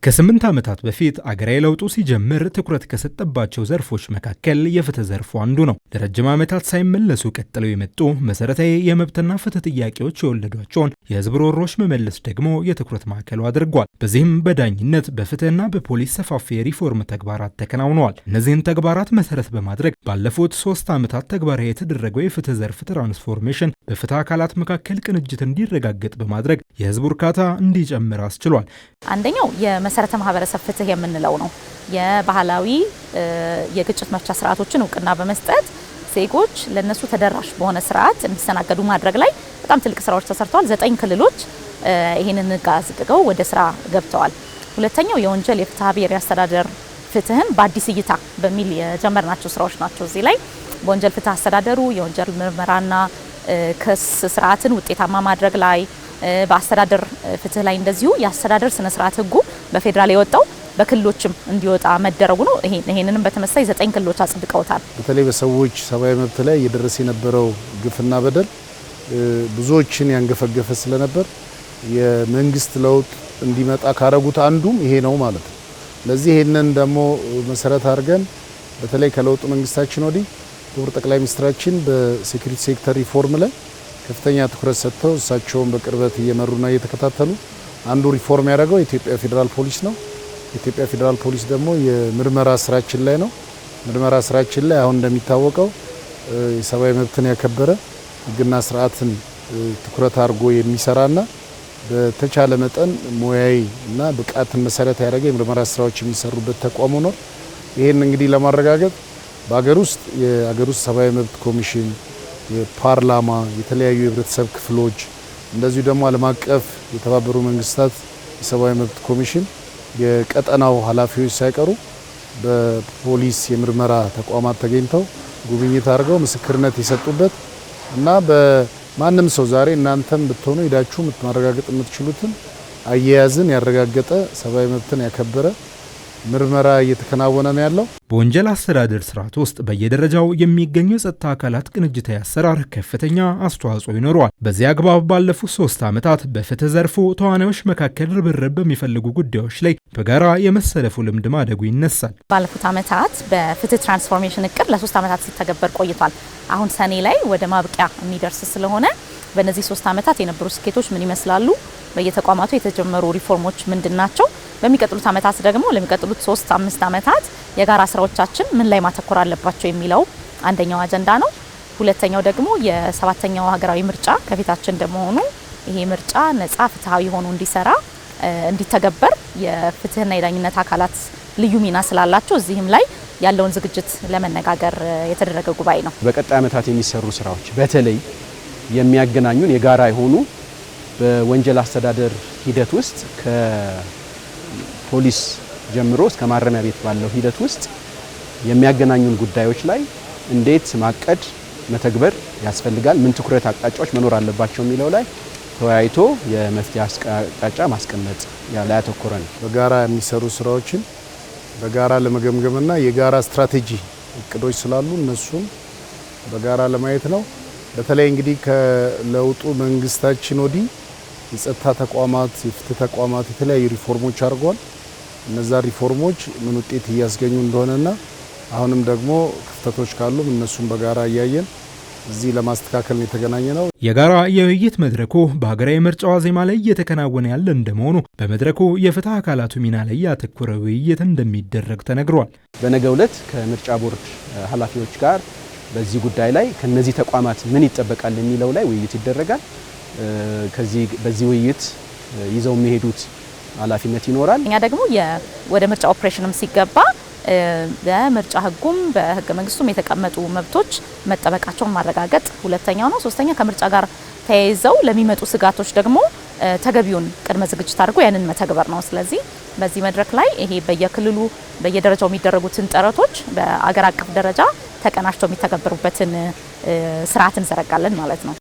ከ8 ዓመታት በፊት አገራዊ ለውጡ ሲጀምር ትኩረት ከሰጠባቸው ዘርፎች መካከል የፍትህ ዘርፉ አንዱ ነው። ለረጅም ዓመታት ሳይመለሱ ቀጥለው የመጡ መሰረታዊ የመብትና ፍትህ ጥያቄዎች የወለዷቸውን የህዝብ ሮሮዎች መመለስ ደግሞ የትኩረት ማዕከሉ አድርጓል። በዚህም በዳኝነት በፍትህና በፖሊስ ሰፋፊ የሪፎርም ተግባራት ተከናውነዋል። እነዚህን ተግባራት መሰረት በማድረግ ባለፉት 3 ዓመታት ተግባራዊ የተደረገው የፍትህ ዘርፍ ትራንስፎርሜሽን በፍትህ አካላት መካከል ቅንጅት እንዲረጋገጥ በማድረግ የህዝብ እርካታ እንዲጨምር አስችሏል። አንደኛው የመሰረተ ማህበረሰብ ፍትህ የምንለው ነው። የባህላዊ የግጭት መፍቻ ስርዓቶችን እውቅና በመስጠት ዜጎች ለነሱ ተደራሽ በሆነ ስርዓት እንዲሰናገዱ ማድረግ ላይ በጣም ትልቅ ስራዎች ተሰርተዋል። 9 ክልሎች ይሄንን ጋዝግገው ወደ ስራ ገብተዋል። ሁለተኛው የወንጀል የፍትሐ ብሔር አስተዳደር ፍትህን በአዲስ እይታ በሚል የጀመርናቸው ስራዎች ናቸው። እዚህ ላይ በወንጀል ፍትህ አስተዳደሩ የወንጀል ምርመራና ክስ ስርዓትን ውጤታማ ማድረግ ላይ በአስተዳደር ፍትህ ላይ እንደዚሁ የአስተዳደር ስነ ስርዓት ህጉ በፌደራል የወጣው በክልሎችም እንዲወጣ መደረጉ ነው። ይሄንንም በተመሳሳይ 9 ክልሎች አጽድቀውታል። በተለይ በሰዎች ሰብአዊ መብት ላይ እየደረሰ የነበረው ግፍና በደል ብዙዎችን ያንገፈገፈ ስለነበር የመንግስት ለውጥ እንዲመጣ ካረጉት አንዱም ይሄ ነው ማለት ነው። ለዚህ ይሄንን ደግሞ መሰረት አድርገን በተለይ ከለውጡ መንግስታችን ወዲህ ክቡር ጠቅላይ ሚኒስትራችን በሴኩሪቲ ሴክተር ሪፎርም ላይ ከፍተኛ ትኩረት ሰጥተው እሳቸውን በቅርበት እየመሩና እየተከታተሉ አንዱ ሪፎርም ያደረገው የኢትዮጵያ ፌዴራል ፖሊስ ነው። የኢትዮጵያ ፌዴራል ፖሊስ ደግሞ የምርመራ ስራችን ላይ ነው። ምርመራ ስራችን ላይ አሁን እንደሚታወቀው የሰብአዊ መብትን ያከበረ ህግና ስርዓትን ትኩረት አድርጎ የሚሰራና በተቻለ መጠን ሙያዊ እና ብቃትን መሰረት ያደረገ የምርመራ ስራዎች የሚሰሩበት ተቋም ነው። ይሄን እንግዲህ ለማረጋገጥ በአገር ውስጥ ሰብአዊ መብት ኮሚሽን፣ የፓርላማ፣ የተለያዩ የህብረተሰብ ክፍሎች እንደዚሁ ደግሞ ዓለም አቀፍ የተባበሩ መንግስታት የሰብአዊ መብት ኮሚሽን የቀጠናው ኃላፊዎች ሳይቀሩ በፖሊስ የምርመራ ተቋማት ተገኝተው ጉብኝት አድርገው ምስክርነት የሰጡበት እና በማንም ሰው ዛሬ እናንተም ብትሆኑ ሄዳችሁ ማረጋገጥ የምትችሉትን አያያዝን ያረጋገጠ ሰብአዊ መብትን ያከበረ ምርመራ እየተከናወነ ነው ያለው። በወንጀል አስተዳደር ስርዓት ውስጥ በየደረጃው የሚገኙ የጸጥታ አካላት ቅንጅታዊ አሰራር ከፍተኛ አስተዋጽኦ ይኖረዋል። በዚህ አግባብ ባለፉት 3 ዓመታት በፍትህ ዘርፉ ተዋናዮች መካከል ርብርብ በሚፈልጉ ጉዳዮች ላይ በጋራ የመሰለፉ ልምድ ማደጉ ይነሳል። ባለፉት ዓመታት በፍትህ ትራንስፎርሜሽን እቅድ ለ3 ዓመታት ሲተገበር ቆይቷል። አሁን ሰኔ ላይ ወደ ማብቂያ የሚደርስ ስለሆነ በእነዚህ 3 ዓመታት የነበሩ ስኬቶች ምን ይመስላሉ? በየተቋማቱ የተጀመሩ ሪፎርሞች ምንድናቸው? በሚቀጥሉት ዓመታት ደግሞ ለሚቀጥሉት 3-5 ዓመታት የጋራ ስራዎቻችን ምን ላይ ማተኮር አለባቸው የሚለው አንደኛው አጀንዳ ነው። ሁለተኛው ደግሞ የ7ኛው ሀገራዊ ምርጫ ከፊታችን እንደመሆኑ ይሄ ምርጫ ነጻ ፍትሃዊ ሆኖ እንዲተገበር የፍትህና የዳኝነት አካላት ልዩ ሚና ስላላቸው እዚህም ላይ ያለውን ዝግጅት ለመነጋገር የተደረገ ጉባኤ ነው። በቀጣይ ዓመታት የሚሰሩ ስራዎች በተለይ የሚያገናኙን የጋራ የሆኑ በወንጀል አስተዳደር ሂደት ውስጥ ከፖሊስ ጀምሮ እስከ ማረሚያ ቤት ባለው ሂደት ውስጥ የሚያገናኙን ጉዳዮች ላይ እንዴት ማቀድ መተግበር ያስፈልጋል፣ ምን ትኩረት አቅጣጫዎች መኖር አለባቸው የሚለው ላይ ተወያይቶ የመፍትሄ አቅጣጫ ማስቀመጥ ላይ ያተኮረ ነው። በጋራ የሚሰሩ ስራዎችን በጋራ ለመገምገምና የጋራ ስትራቴጂ እቅዶች ስላሉ እነሱን በጋራ ለማየት ነው። በተለይ እንግዲህ ከለውጡ መንግስታችን ወዲህ የጸጥታ ተቋማት፣ የፍትህ ተቋማት የተለያዩ ሪፎርሞች አድርጓል። እነዛ ሪፎርሞች ምን ውጤት እያስገኙ እንደሆነና አሁንም ደግሞ ክፍተቶች ካሉ እነሱን በጋራ እያየን እዚህ ለማስተካከል የተገናኘ ነው። የጋራ የውይይት መድረኩ በሀገራዊ ምርጫ ዋዜማ ላይ እየተከናወነ ያለ እንደመሆኑ በመድረኩ የፍትህ አካላቱ ሚና ላይ ያተኮረ ውይይት እንደሚደረግ ተነግሯል። በነገው ዕለት ከምርጫ ቦርድ ኃላፊዎች ጋር በዚህ ጉዳይ ላይ ከነዚህ ተቋማት ምን ይጠበቃል የሚለው ላይ ውይይት ይደረጋል። በዚህ ውይይት ይዘው የሚሄዱት ኃላፊነት ይኖራል። እኛ ደግሞ ወደ ምርጫ ኦፕሬሽንም ሲገባ በምርጫ ህጉም በህገ መንግስቱም የተቀመጡ መብቶች መጠበቃቸውን ማረጋገጥ ሁለተኛው ነው። ሶስተኛ ከምርጫ ጋር ተያይዘው ለሚመጡ ስጋቶች ደግሞ ተገቢውን ቅድመ ዝግጅት አድርጎ ያንን መተግበር ነው። ስለዚህ በዚህ መድረክ ላይ ይሄ በየክልሉ በየደረጃው የሚደረጉትን ጥረቶች በአገር አቀፍ ደረጃ ተቀናጅተው የሚተገበሩበትን ስርዓት እንዘረጋለን ማለት ነው።